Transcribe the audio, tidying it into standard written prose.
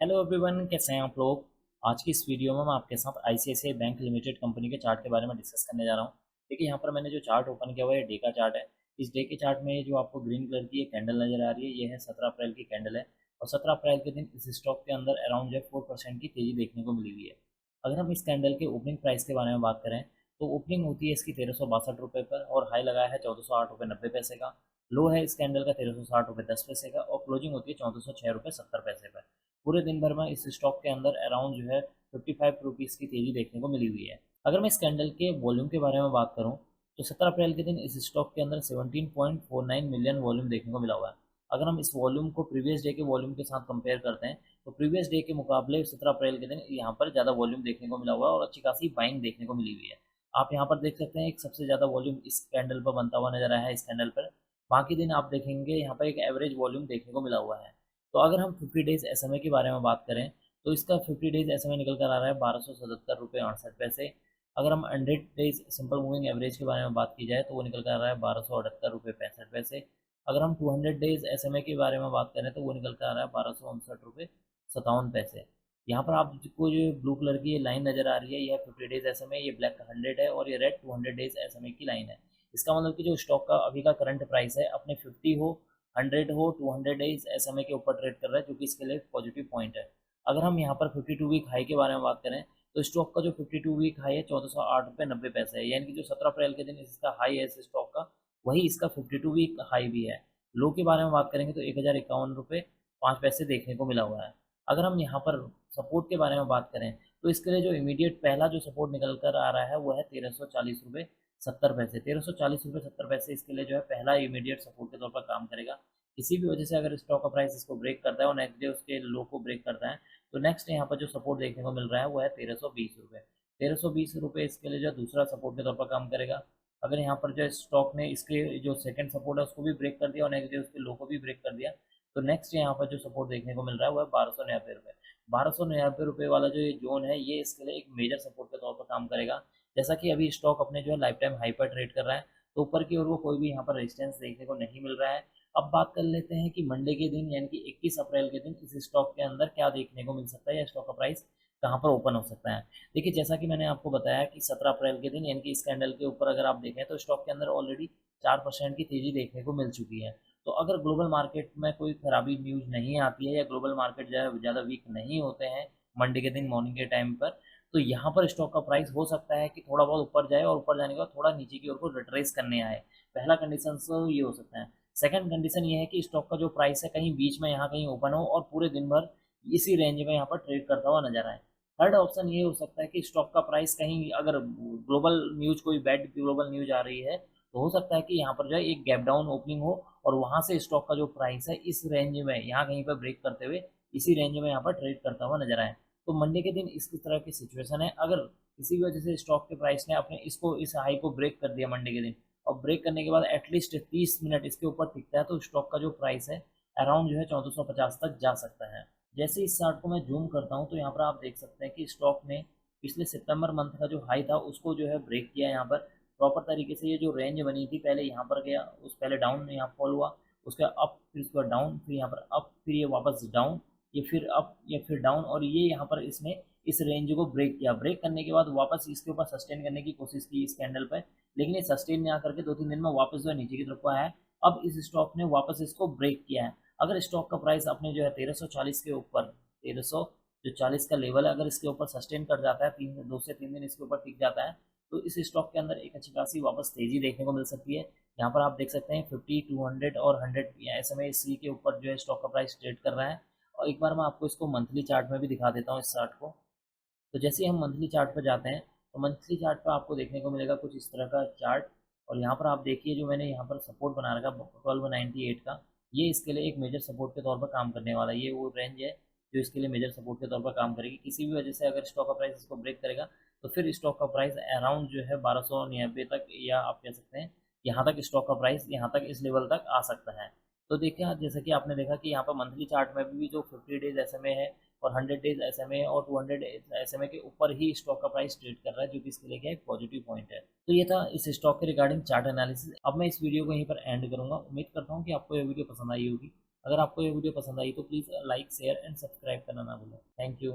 Hello everyone, कैसे हैं आप लोग। आज की इस वीडियो में मैं आपके साथ आईसीआईसीआई बैंक लिमिटेड कंपनी के चार्ट के बारे में डिस्कस करने जा रहा हूं। देखिए यहाँ पर मैंने जो चार्ट ओपन किया हुआ है डे का चार्ट है। इस डे के चार्ट में जो आपको ग्रीन कलर की एक कैंडल नजर आ रही है, ये है 17 अप्रैल की कैंडल है। और 17 अप्रैल के दिन इस स्टॉक के अंदर अराउंड जो 4% की तेजी देखने को मिली हुई है। अगर हम इस कैंडल के ओपनिंग प्राइस के बारे में बात करें तो ओपनिंग होती है इसकी 1362 रुपये पर और हाई लगाया है 1408 रुपये 90 पैसे का। लो है इस कैंडल का 1360 रुपये 10 पैसे का और क्लोजिंग होती है 1406 रुपये 70 पैसे पर। पूरे दिन भर में इस स्टॉक के अंदर अराउंड जो है 55 रुपीज़ की तेजी देखने को मिली हुई है। अगर मैं इस कैंडल के वॉल्यूम के बारे में बात करूं तो 17 अप्रैल के दिन इस स्टॉक के अंदर 17.49 मिलियन वॉल्यूम देखने को मिला हुआ है। अगर हम इस वॉल्यूम को प्रीवियस डे के वॉल्यूम के साथ कंपेयर करते हैं तो प्रीवियस डे के मुकाबले 17 अप्रैल के दिन यहाँ पर ज़्यादा वॉल्यूम देखने को मिला हुआ है और अच्छी खासी बाइंग देखने को मिली हुई है। आप यहाँ पर देख सकते हैं एक सबसे ज़्यादा वॉल्यूम इस कैंडल पर बनता हुआ नजर आया है इस कैंडल पर। बाकी दिन आप देखेंगे यहाँ पर एक एवरेज वॉल्यूम देखने को मिला हुआ है। तो अगर हम 50 डेज एसएमए के बारे में बात करें तो इसका 50 डेज एसएमए निकल कर आ रहा है 1277 रुपये 68 पैसे। अगर हम 100 डेज सिंपल मूविंग एवरेज के बारे में बात की जाए तो वो निकल कर आ रहा है 1278 रुपये 65 पैसे। अगर हम 200 डेज एसएमए के बारे में बात करें तो वो निकल कर आ रहा है 1259 रुपये 57 पैसे। यहाँ पर आपको जो ब्लू कलर की ये लाइन नजर आ रही है यह 50 डेज एसएमए, ये ब्लैक 100 है और ये रेड 200 डेज एसएमए की लाइन है। इसका मतलब कि जो स्टॉक का अभी का करंट प्राइस है अपने 50 हो 100 हो 200 डेज एसएमए के ऊपर ट्रेड कर रहा है, जो कि इसके लिए पॉजिटिव पॉइंट है। अगर हम यहाँ पर 52 वीक हाई के बारे में बात करें तो स्टॉक का जो 52 वीक हाई है 1408 रुपये 90 पैसे है, यानी कि जो 17 अप्रैल के दिन इसका हाई है इस स्टॉक का वही इसका 52 वीक हाई भी है। लो के बारे में बात करेंगे तो 1051 रुपये 5 पैसे देखने को मिला हुआ है। अगर हम यहाँ पर सपोर्ट के बारे में बात करें तो इसके लिए जो इमीडिएट पहला जो सपोर्ट निकल कर आ रहा है वो है 1340 रुपये 70 पैसे। 1340 रुपये 70 पैसे इसके लिए जो है पहला इमीडिएट सपोर्ट के तौर पर काम करेगा। किसी भी वजह से अगर स्टॉक का प्राइस इसको ब्रेक करता है और नेक्स्ट डे उसके लो को ब्रेक करता है तो नेक्स्ट यहाँ पर जो सपोर्ट देखने को मिल रहा है वो है 1320 रुपये। 1320 रुपये इसके लिए जो दूसरा सपोर्ट के तौर पर काम करेगा। अगर यहाँ पर जो स्टॉक ने इसके जो सेकंड सपोर्ट है उसको भी ब्रेक कर दिया और नेक्स्ट डे उसके लो को भी ब्रेक कर दिया तो नेक्स्ट यहाँ पर जो सपोर्ट देखने को मिल रहा है वो है 1299 रुपये। 1299 रुपये वाला जो ये जोन है ये इसके लिए एक मेजर सपोर्ट के तौर पर काम करेगा। जैसा कि अभी स्टॉक अपने जो है लाइफ टाइम हाई पर ट्रेड कर रहा है तो ऊपर की ओर वो कोई भी यहाँ पर रेजिस्टेंस देखने को नहीं मिल रहा है। अब बात कर लेते हैं कि मंडे के दिन यानी कि 21 अप्रैल के दिन इस स्टॉक के अंदर क्या देखने को मिल सकता है या स्टॉक का प्राइस कहाँ पर ओपन हो सकता है। देखिए जैसा कि मैंने आपको बताया कि 17 अप्रैल के दिन यानी कि इस कैंडल के ऊपर अगर आप देखें तो स्टॉक के अंदर ऑलरेडी 4% की तेजी देखने को मिल चुकी है। तो अगर ग्लोबल मार्केट में कोई खराबी न्यूज़ नहीं आती है या ग्लोबल मार्केट ज़्यादा वीक नहीं होते हैं मंडे के दिन मॉर्निंग के टाइम पर तो यहाँ पर स्टॉक का प्राइस हो सकता है कि थोड़ा बहुत ऊपर जाए और ऊपर जाने के बाद थोड़ा नीचे की ओर को रिट्रेस करने आए। पहला कंडीशन तो ये हो सकता है। सेकंड कंडीशन ये है कि स्टॉक का जो प्राइस है कहीं बीच में यहाँ कहीं ओपन हो और पूरे दिन भर इसी रेंज में यहाँ पर ट्रेड करता हुआ नजर आए। थर्ड ऑप्शन ये हो सकता है कि स्टॉक का प्राइस कहीं अगर ग्लोबल न्यूज कोई बैड ग्लोबल न्यूज आ रही है तो हो सकता है कि यहाँ पर जो है एक गैप डाउन ओपनिंग हो और वहां से स्टॉक का जो प्राइस है इस रेंज में यहाँ कहीं पर ब्रेक करते हुए इसी रेंज में यहाँ पर ट्रेड करता हुआ नजर आए। तो मंडे के दिन इस तरह की सिचुएशन है। अगर किसी भी वजह से स्टॉक के प्राइस ने अपने इसको इस हाई को ब्रेक कर दिया मंडे के दिन और ब्रेक करने के बाद एटलीस्ट 30 मिनट इसके ऊपर टिकता है तो स्टॉक का जो प्राइस है अराउंड जो है 1450 तक जा सकता है। जैसे इस चार्ट को मैं जूम करता हूँ तो यहाँ पर आप देख सकते हैं कि स्टॉक ने पिछले सितंबर मंथ का जो हाई था उसको जो है ब्रेक किया यहाँ पर प्रॉपर तरीके से। ये जो रेंज बनी थी पहले यहाँ पर गया, उस पहले डाउन यहाँ फॉल हुआ, उसके अप, फिर उसके बाद डाउन, फिर यहाँ पर अप, फिर ये वापस डाउन, ये फिर अप, ये फिर डाउन और ये यहाँ पर इसने इस रेंज को ब्रेक किया। ब्रेक करने के बाद वापस इसके ऊपर सस्टेन करने की कोशिश की इस कैंडल पर, लेकिन ये सस्टेन में आकर के 2-3 दिन में वापस जो है नीचे की तरफ को आया है। अब इस स्टॉक ने वापस इसको ब्रेक किया है। अगर स्टॉक का प्राइस अपने जो है 1340 के ऊपर 1300 जो 40 का लेवल है अगर इसके ऊपर सस्टेन कर जाता है 2 से 3 दिन इसके ऊपर टिक जाता है तो इस स्टॉक के अंदर एक अच्छी खासी वापस तेजी देखने को मिल सकती है। यहाँ पर आप देख सकते हैं 50, 200 और 100 SMA सी के ऊपर जो है स्टॉक का प्राइस ट्रेड कर रहा है। और एक बार मैं आपको इसको मंथली चार्ट में भी दिखा देता हूँ इस चार्ट को। तो जैसे ही हम मंथली चार्ट पर जाते हैं तो मंथली चार्ट पर आपको देखने को मिलेगा कुछ इस तरह का चार्ट। और यहाँ पर आप देखिए जो मैंने यहाँ पर सपोर्ट बना रखा 1298 का, ये इसके लिए एक मेजर सपोर्ट के तौर पर काम करने वाला है। ये वो रेंज है जो इसके लिए मेजर सपोर्ट के तौर पर काम करेगी। किसी भी वजह से अगर स्टॉक का प्राइस इसको ब्रेक करेगा तो फिर स्टॉक का प्राइस अराउंड जो है 1299 तक या आप कह सकते हैं यहाँ तक स्टॉक का प्राइस यहाँ तक इस लेवल तक आ सकता है। तो देखिए जैसा कि आपने देखा कि यहाँ पर मंथली चार्ट में भी जो 50 डेज SMA है और 100 डेज SMA और 200 SMA के ऊपर ही स्टॉक का प्राइस ट्रेड कर रहा है, जो कि इसके लिए क्या एक पॉजिटिव पॉइंट है। तो ये था इस स्टॉक के रिगार्डिंग चार्ट एनालिसिस। अब मैं इस वीडियो को यहीं पर एंड करूंगा। उम्मीद करता हूँ कि आपको ये वीडियो पसंद आई होगी। अगर आपको ये वीडियो पसंद आई तो please like share and subscribe करना ना भूलें। Thank you.